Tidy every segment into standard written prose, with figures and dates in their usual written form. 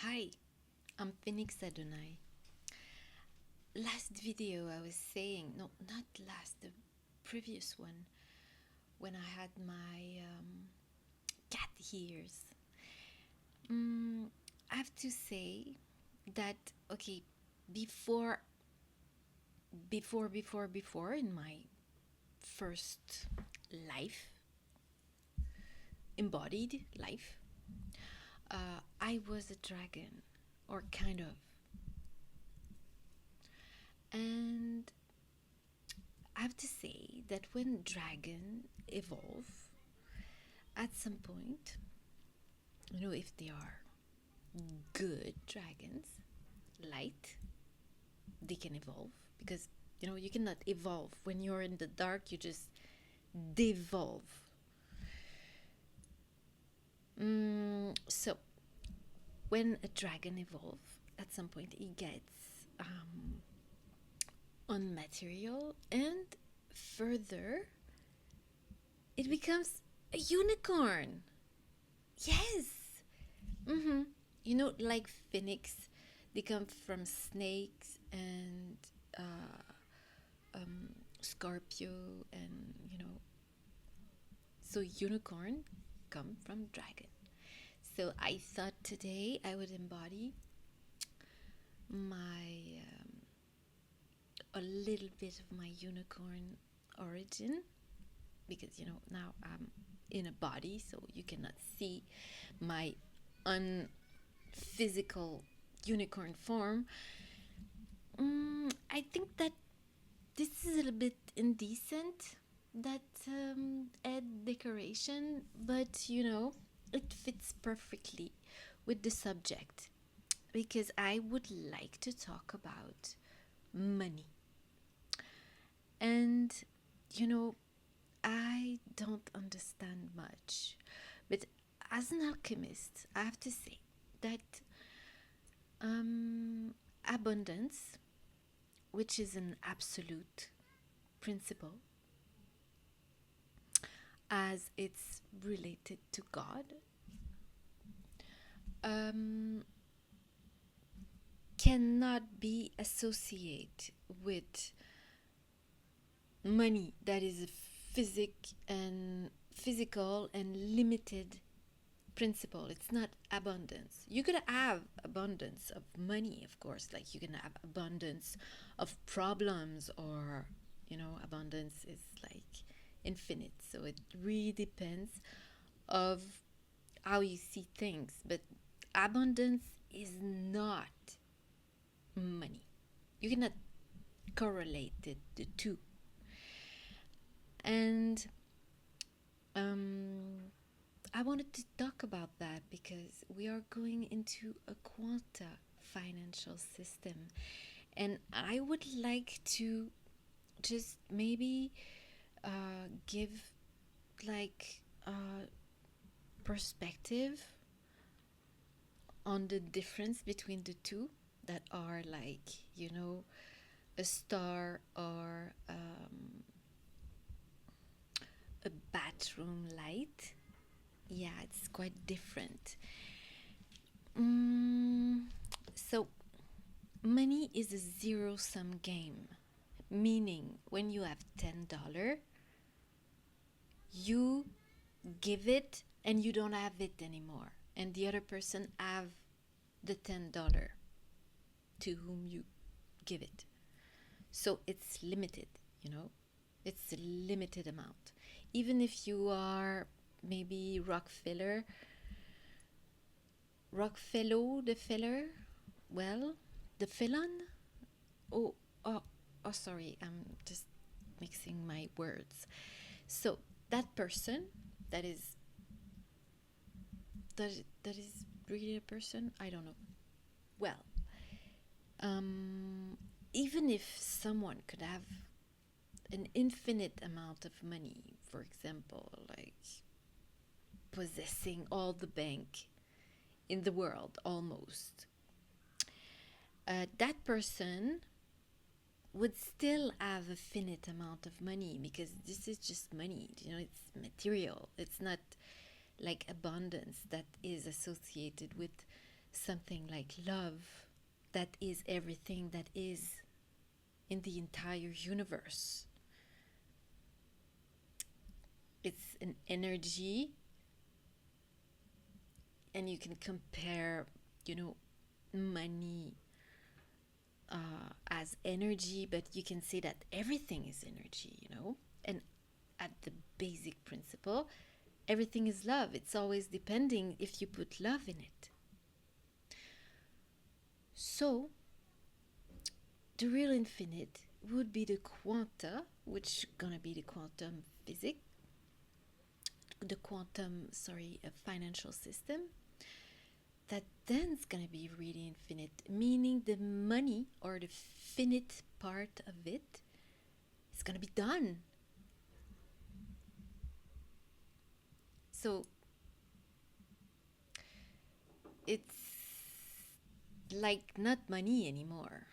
Hi, I'm Phoenix Adonai. Last video I was saying, no, not last, the previous one, when I had my cat ears. I have to say that, okay, before, before in my first life, embodied life, I was a dragon, or kind of. And I have to say that when dragon evolve, at some point, if they are good dragons, light, they can evolve because you cannot evolve when you're in the dark. You just devolve. So when a dragon evolves, at some point it gets on material, and further it becomes a unicorn. Yes. Like phoenix, they come from snakes and Scorpio, and so unicorn come from dragon. So I thought today I would embody my a little bit of my unicorn origin, because now I'm in a body, so you cannot see my unphysical unicorn form. I think that this is a little bit indecent, that ad decoration, but it fits perfectly with the subject, because I would like to talk about money. And I don't understand much, but as an alchemist, I have to say that abundance, which is an absolute principle, as it's related to God, cannot be associated with money that is physical and limited principle. It's not abundance. You could have abundance of money, of course, like you can have abundance of problems, or abundance is like infinite, so it really depends of how you see things. But abundance is not money. You cannot correlate the two. And I wanted to talk about that because we are going into a quanta financial system, and I would like to just maybe give like perspective on the difference between the two, that are like a star or a bathroom light. Yeah, it's quite different. So money is a zero-sum game, meaning when you have $10, you give it and you don't have it anymore, and the other person have the $10 to whom you give it. So it's limited, it's a limited amount. Even if you are maybe Rockefeller, the felon. Oh, sorry, I'm just mixing my words. So that person, that is really a person, I don't know. Well, even if someone could have an infinite amount of money, for example, like possessing all the bank in the world almost, that person would still have a finite amount of money, because this is just money, it's material. It's not like abundance that is associated with something like love that is everything that is in the entire universe. It's an energy, and you can compare, money as energy, but you can say that everything is energy, and at the basic principle, everything is love. It's always depending if you put love in it. So the real infinite would be the quanta, which gonna be the quantum physics, the quantum, a financial system, that then's gonna be really infinite, meaning the money or the finite part of it is gonna be done. So it's like not money anymore,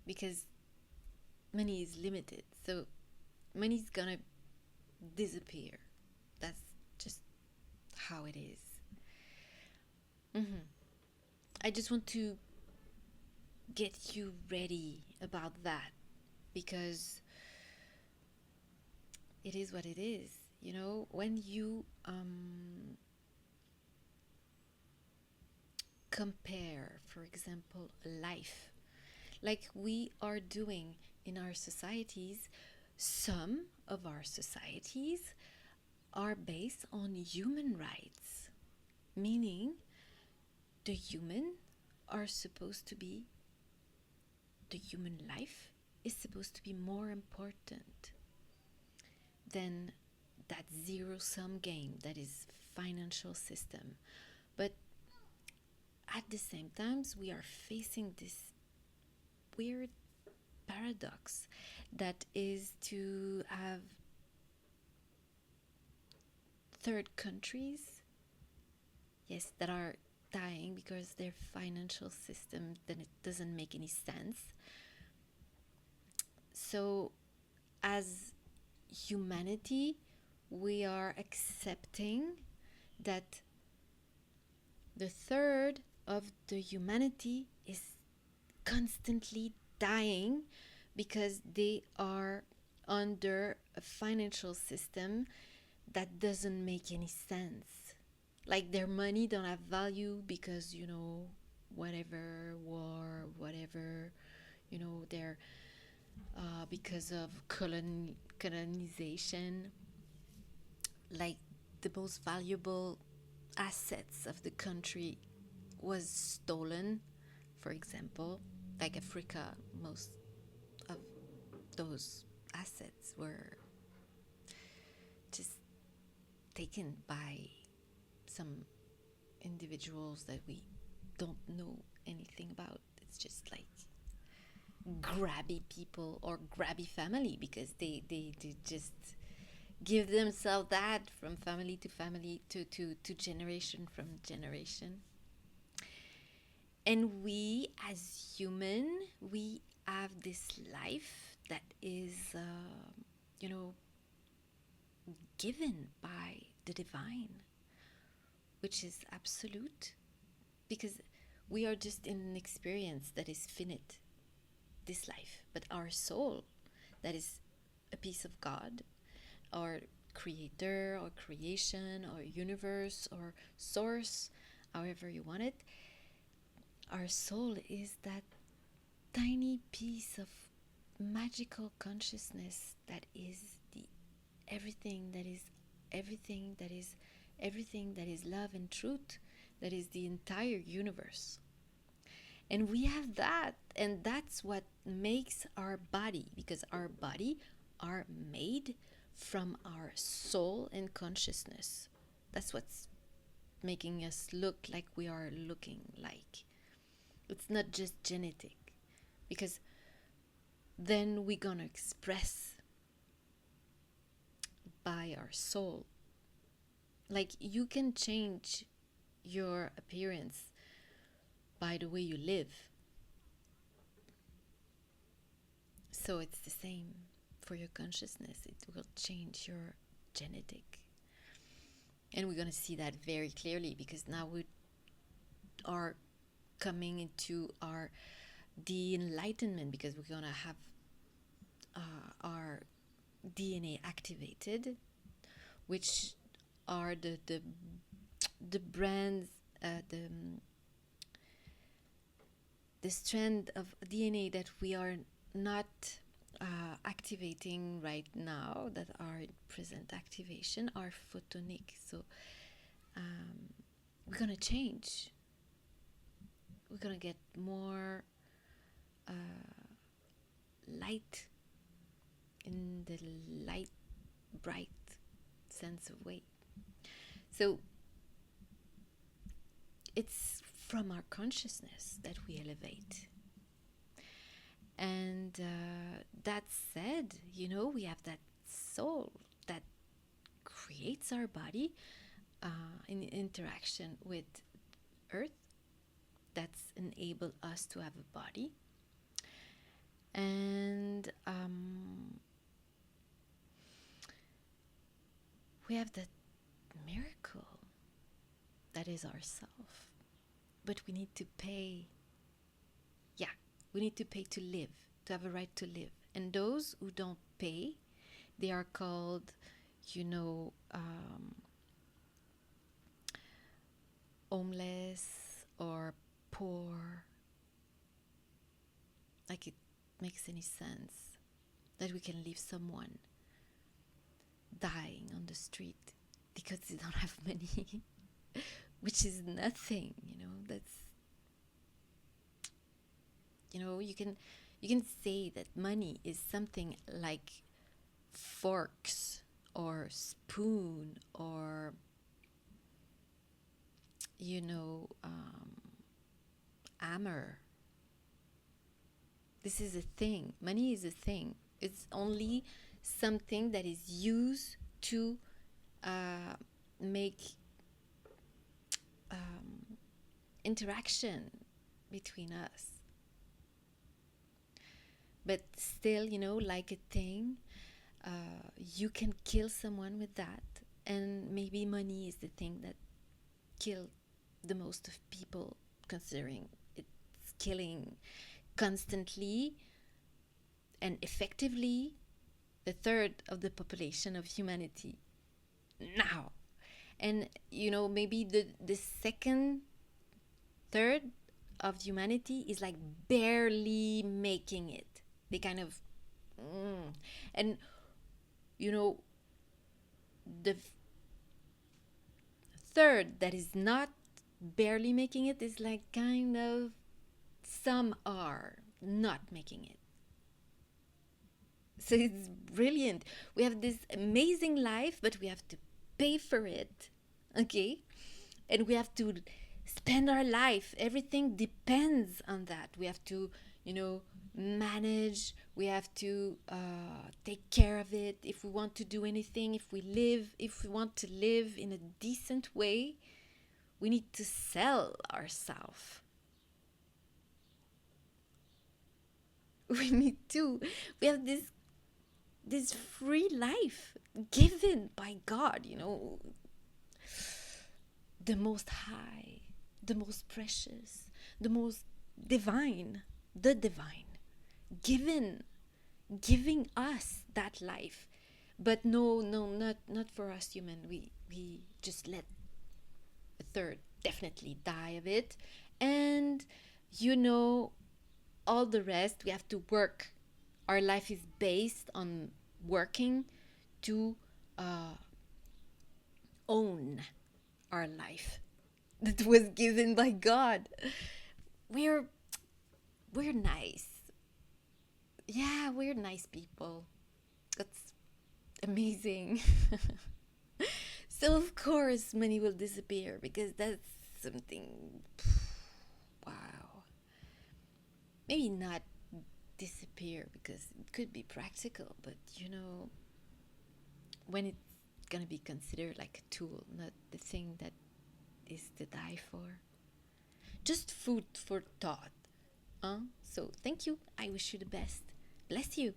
because money is limited. So money's gonna disappear. That's just how it is. I just want to get you ready about that, because it is what it is. When you compare, for example, life, like we are doing in our societies, some of our societies are based on human rights, meaning the human life is supposed to be more important than that zero-sum game that is financial system. But at the same time, we are facing this weird paradox that is to have third countries, yes, that are dying because their financial system, then it doesn't make any sense. So as humanity, we are accepting that the third of the humanity is constantly dying because they are under a financial system that doesn't make any sense. Like their money don't have value because, whatever war, whatever, they're because of colonization, like the most valuable assets of the country was stolen. For example, like Africa, most of those assets were just taken by some individuals that we don't know anything about. It's just like grabby people or grabby family, because they just give themselves that from family to family to generation from generation. And we as human, we have this life that is given by the divine, which is absolute, because we are just in an experience that is finite, this life. But our soul, that is a piece of God, or creator, or creation, or universe, or source, however you want it, our soul is that tiny piece of magical consciousness that is the everything that is everything that is everything that is love and truth, that is the entire universe. And we have that, and that's what makes our body, because our body are made from our soul and consciousness. That's what's making us look like we are looking like. It's not just genetic, because then we're gonna express by our soul. Like you can change your appearance by the way you live. So it's the same for your consciousness. It will change your genetic. And we're going to see that very clearly, because now we are coming into the enlightenment, because we're gonna have our DNA activated, which are the brands, the strand of DNA that we are not activating right now, that are in present activation, are photonic. So we're gonna change. We're gonna get more light, in the light, bright sense of way. So it's from our consciousness that we elevate. And that said, we have that soul that creates our body in interaction with earth, that's enabled us to have a body. And we have that miracle that is ourself. But we need to pay. Yeah, we need to pay to live, to have a right to live. And those who don't pay, they are called, homeless or poor. Like, it makes any sense that we can leave someone dying on the street because they don't have money, which is nothing, that's, you can say that money is something like forks or spoon or hammer. This is a thing. Money is a thing. It's only something that is used to make interaction between us. But still, like a thing, you can kill someone with that. And maybe money is the thing that killed the most of people, considering it's killing constantly and effectively the third of the population of humanity now. And maybe the second third of humanity is like barely making it. They kind of and the third that is not barely making it is like kind of, some are not making it. So it's brilliant. We have this amazing life, but we have to pay for it. Okay? And we have to spend our life. Everything depends on that. We have to, manage. We have to take care of it. If we want to do anything, if we want to live in a decent way, we need to sell ourselves. We have this free life given by God, the most high, the most precious, the most divine, the divine, giving us that life. But no, not for us human. We just let a third definitely die of it. And all the rest, we have to work. Our life is based on working to own our life that was given by God. We're nice. Yeah, we're nice people. That's amazing. So of course money will disappear, because that's something, wow. Maybe not disappear, because it could be practical, but when it's gonna be considered like a tool, not the thing that is to die for. Just food for thought. So thank you. I wish you the best. Bless you.